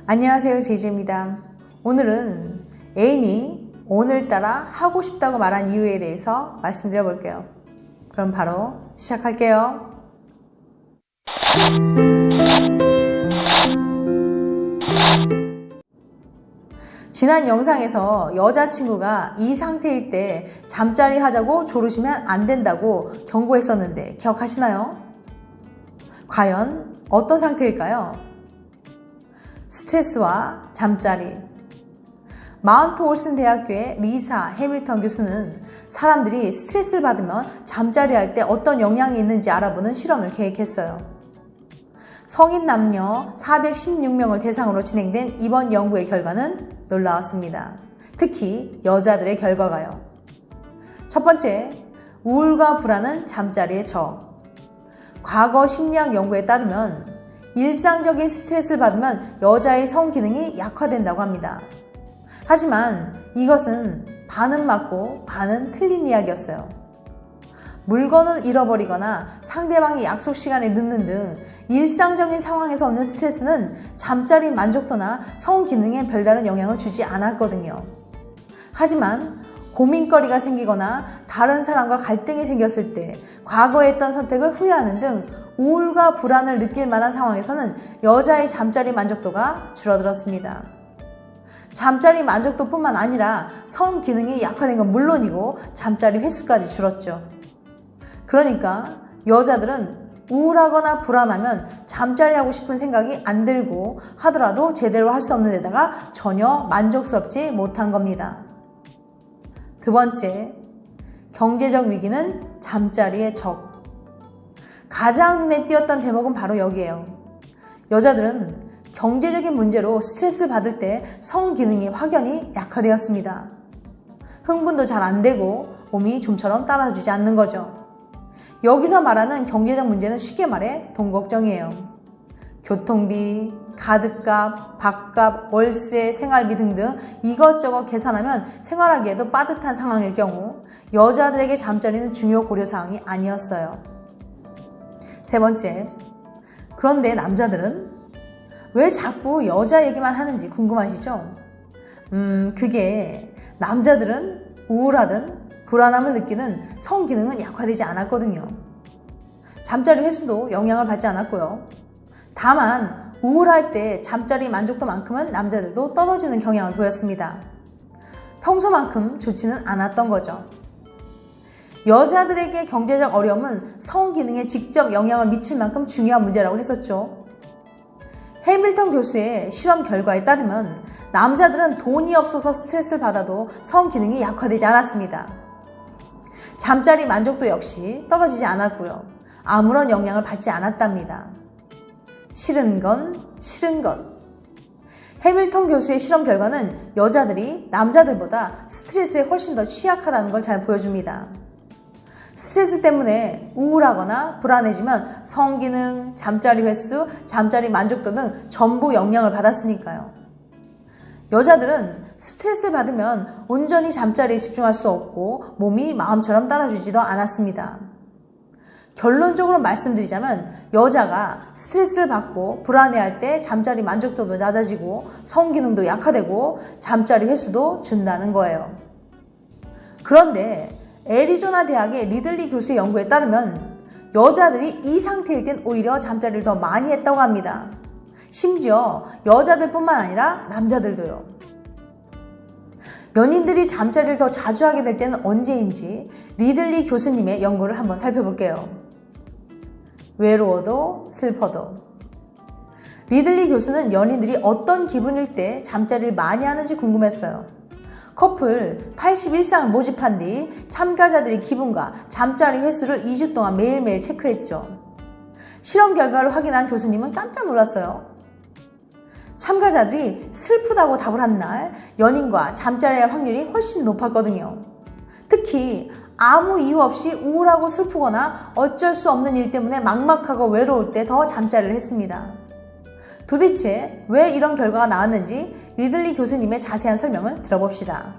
안녕하세요, 제이제입니다. 오늘은 애인이 오늘따라 하고 싶다고 말한 이유에 대해서 말씀드려 볼게요. 그럼 바로 시작할게요. 지난 영상에서 여자친구가 이 상태일 때 잠자리 하자고 조르시면 안 된다고 경고했었는데 기억하시나요? 과연 어떤 상태일까요? 스트레스와 잠자리. 마운트 올슨 대학교의 리사 해밀턴 교수는 사람들이 스트레스를 받으면 잠자리 할 때 어떤 영향이 있는지 알아보는 실험을 계획했어요. 성인 남녀 416명을 대상으로 진행된 이번 연구의 결과는 놀라웠습니다. 특히 여자들의 결과가요. 첫 번째, 우울과 불안은 잠자리의 적. 과거 심리학 연구에 따르면 일상적인 스트레스를 받으면 여자의 성기능이 약화된다고 합니다. 하지만 이것은 반은 맞고 반은 틀린 이야기였어요. 물건을 잃어버리거나 상대방이 약속 시간에 늦는 등 일상적인 상황에서 얻는 스트레스는 잠자리 만족도나 성기능에 별다른 영향을 주지 않았거든요. 하지만 고민거리가 생기거나 다른 사람과 갈등이 생겼을 때 과거에 했던 선택을 후회하는 등 우울과 불안을 느낄 만한 상황에서는 여자의 잠자리 만족도가 줄어들었습니다. 잠자리 만족도뿐만 아니라 성기능이 약화된 건 물론이고 잠자리 횟수까지 줄었죠. 그러니까 여자들은 우울하거나 불안하면 잠자리 하고 싶은 생각이 안 들고 하더라도 제대로 할 수 없는 데다가 전혀 만족스럽지 못한 겁니다. 두 번째, 경제적 위기는 잠자리의 적. 가장 눈에 띄었던 대목은 바로 여기에요. 여자들은 경제적인 문제로 스트레스를 받을 때 성기능이 확연히 약화되었습니다. 흥분도 잘 안 되고 몸이 좀처럼 따라주지 않는 거죠. 여기서 말하는 경제적 문제는 쉽게 말해 돈 걱정이에요. 교통비, 카드값, 밥값, 월세, 생활비 등등 이것저것 계산하면 생활하기에도 빠듯한 상황일 경우 여자들에게 잠자리는 중요 고려사항이 아니었어요. 세 번째, 그런데 남자들은 왜 자꾸 여자 얘기만 하는지 궁금하시죠? 그게 남자들은 우울하든 불안함을 느끼는 성기능은 약화되지 않았거든요. 잠자리 횟수도 영향을 받지 않았고요. 다만 우울할 때 잠자리 만족도만큼은 남자들도 떨어지는 경향을 보였습니다. 평소만큼 좋지는 않았던 거죠. 여자들에게 경제적 어려움은 성기능에 직접 영향을 미칠 만큼 중요한 문제라고 했었죠. 해밀턴 교수의 실험 결과에 따르면 남자들은 돈이 없어서 스트레스를 받아도 성기능이 약화되지 않았습니다. 잠자리 만족도 역시 떨어지지 않았고요. 아무런 영향을 받지 않았답니다. 싫은 건 싫은 것. 해밀턴 교수의 실험 결과는 여자들이 남자들보다 스트레스에 훨씬 더 취약하다는 걸 잘 보여줍니다. 스트레스 때문에 우울하거나 불안해지면 성기능, 잠자리 횟수, 잠자리 만족도 등 전부 영향을 받았으니까요. 여자들은 스트레스를 받으면 온전히 잠자리에 집중할 수 없고 몸이 마음처럼 따라주지도 않았습니다. 결론적으로 말씀드리자면 여자가 스트레스를 받고 불안해할 때 잠자리 만족도도 낮아지고 성기능도 약화되고 잠자리 횟수도 준다는 거예요. 그런데 애리조나 대학의 리들리 교수의 연구에 따르면 여자들이 이 상태일 땐 오히려 잠자리를 더 많이 했다고 합니다. 심지어 여자들뿐만 아니라 남자들도요. 연인들이 잠자리를 더 자주 하게 될 때는 언제인지 리들리 교수님의 연구를 한번 살펴볼게요. 외로워도 슬퍼도. 리들리 교수는 연인들이 어떤 기분일 때 잠자리를 많이 하는지 궁금했어요. 커플 81쌍을 모집한 뒤 참가자들의 기분과 잠자리 횟수를 2주 동안 매일매일 체크했죠. 실험 결과를 확인한 교수님은 깜짝 놀랐어요. 참가자들이 슬프다고 답을 한 날 연인과 잠자리할 확률이 훨씬 높았거든요. 특히 아무 이유 없이 우울하고 슬프거나 어쩔 수 없는 일 때문에 막막하고 외로울 때 더 잠자리를 했습니다. 도대체 왜 이런 결과가 나왔는지 리들리 교수님의 자세한 설명을 들어봅시다.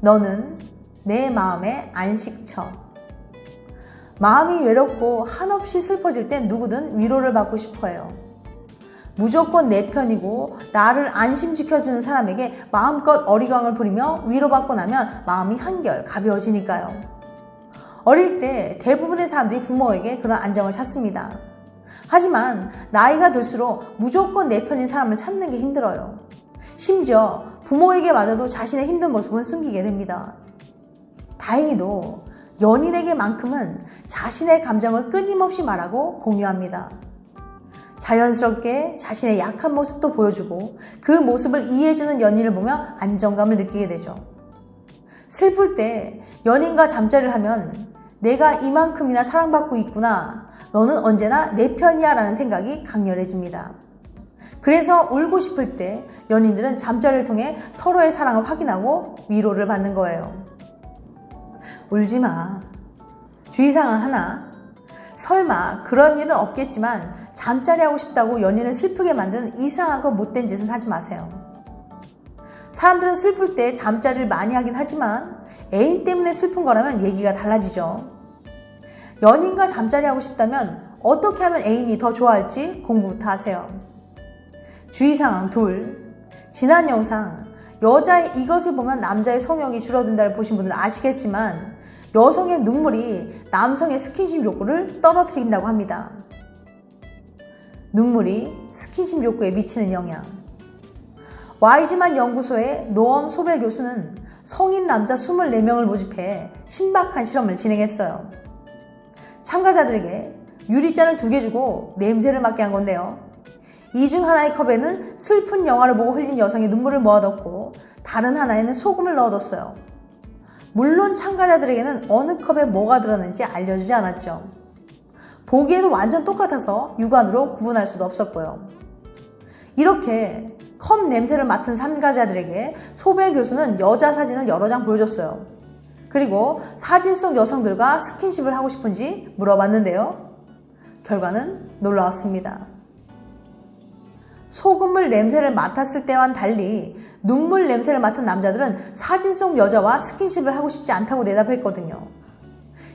너는 내 마음의 안식처. 마음이 외롭고 한없이 슬퍼질 땐 누구든 위로를 받고 싶어 해요. 무조건 내 편이고 나를 안심시켜주는 사람에게 마음껏 어리광을 부리며 위로받고 나면 마음이 한결 가벼워지니까요. 어릴 때 대부분의 사람들이 부모에게 그런 안정을 찾습니다. 하지만 나이가 들수록 무조건 내 편인 사람을 찾는 게 힘들어요. 심지어 부모에게마저도 자신의 힘든 모습은 숨기게 됩니다. 다행히도 연인에게만큼은 자신의 감정을 끊임없이 말하고 공유합니다. 자연스럽게 자신의 약한 모습도 보여주고 그 모습을 이해해주는 연인을 보며 안정감을 느끼게 되죠. 슬플 때 연인과 잠자리를 하면 내가 이만큼이나 사랑받고 있구나, 너는 언제나 내 편이야 라는 생각이 강렬해집니다. 그래서 울고 싶을 때 연인들은 잠자리를 통해 서로의 사랑을 확인하고 위로를 받는 거예요. 울지마. 주의사항 하나. 설마 그런 일은 없겠지만 잠자리 하고 싶다고 연인을 슬프게 만드는 이상하고 못된 짓은 하지 마세요. 사람들은 슬플 때 잠자리를 많이 하긴 하지만 애인 때문에 슬픈 거라면 얘기가 달라지죠. 연인과 잠자리 하고 싶다면 어떻게 하면 애인이 더 좋아할지 공부부터 하세요. 주의사항 2. 지난 영상 여자의 이것을 보면 남자의 성욕이 줄어든다를 보신 분들은 아시겠지만 여성의 눈물이 남성의 스킨십 욕구를 떨어뜨린다고 합니다. 눈물이 스킨십 욕구에 미치는 영향. 와이즈만 연구소의 노엄 소벨 교수는 성인 남자 24명을 모집해 신박한 실험을 진행했어요. 참가자들에게 유리잔을 2개 주고 냄새를 맡게 한 건데요. 이 중 하나의 컵에는 슬픈 영화를 보고 흘린 여성의 눈물을 모아뒀고 다른 하나에는 소금을 넣어뒀어요. 물론 참가자들에게는 어느 컵에 뭐가 들었는지 알려주지 않았죠. 보기에도 완전 똑같아서 육안으로 구분할 수도 없었고요. 이렇게 컵 냄새를 맡은 참가자들에게 소벨 교수는 여자 사진을 여러 장 보여줬어요. 그리고 사진 속 여성들과 스킨십을 하고 싶은지 물어봤는데요. 결과는 놀라웠습니다. 소금물 냄새를 맡았을 때와는 달리 눈물 냄새를 맡은 남자들은 사진 속 여자와 스킨십을 하고 싶지 않다고 대답했거든요.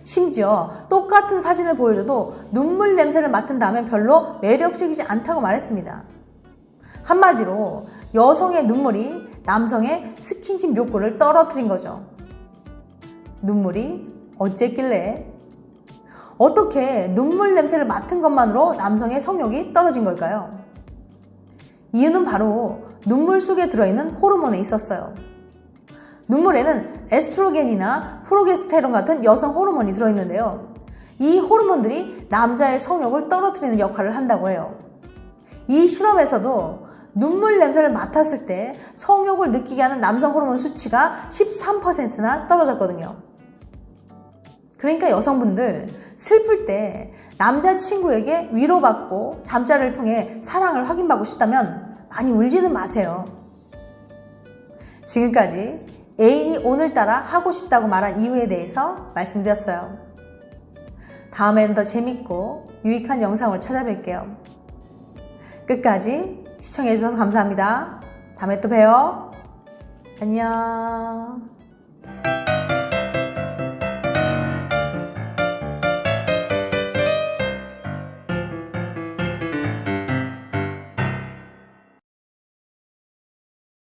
심지어 똑같은 사진을 보여줘도 눈물 냄새를 맡은 다음에 별로 매력적이지 않다고 말했습니다. 한마디로 여성의 눈물이 남성의 스킨십 욕구를 떨어뜨린 거죠. 눈물이 어쨌길래? 어떻게 눈물 냄새를 맡은 것만으로 남성의 성욕이 떨어진 걸까요? 이유는 바로 눈물 속에 들어있는 호르몬에 있었어요. 눈물에는 에스트로겐이나 프로게스테론 같은 여성 호르몬이 들어있는데요. 이 호르몬들이 남자의 성욕을 떨어뜨리는 역할을 한다고 해요. 이 실험에서도 눈물 냄새를 맡았을 때 성욕을 느끼게 하는 남성 호르몬 수치가 13%나 떨어졌거든요. 그러니까 여성분들 슬플 때 남자친구에게 위로받고 잠자리를 통해 사랑을 확인받고 싶다면 많이 울지는 마세요. 지금까지 애인이 오늘따라 하고 싶다고 말한 이유에 대해서 말씀드렸어요. 다음에는 더 재밌고 유익한 영상으로 찾아뵐게요. 끝까지 시청해주셔서 감사합니다. 다음에 또 봬요. 안녕.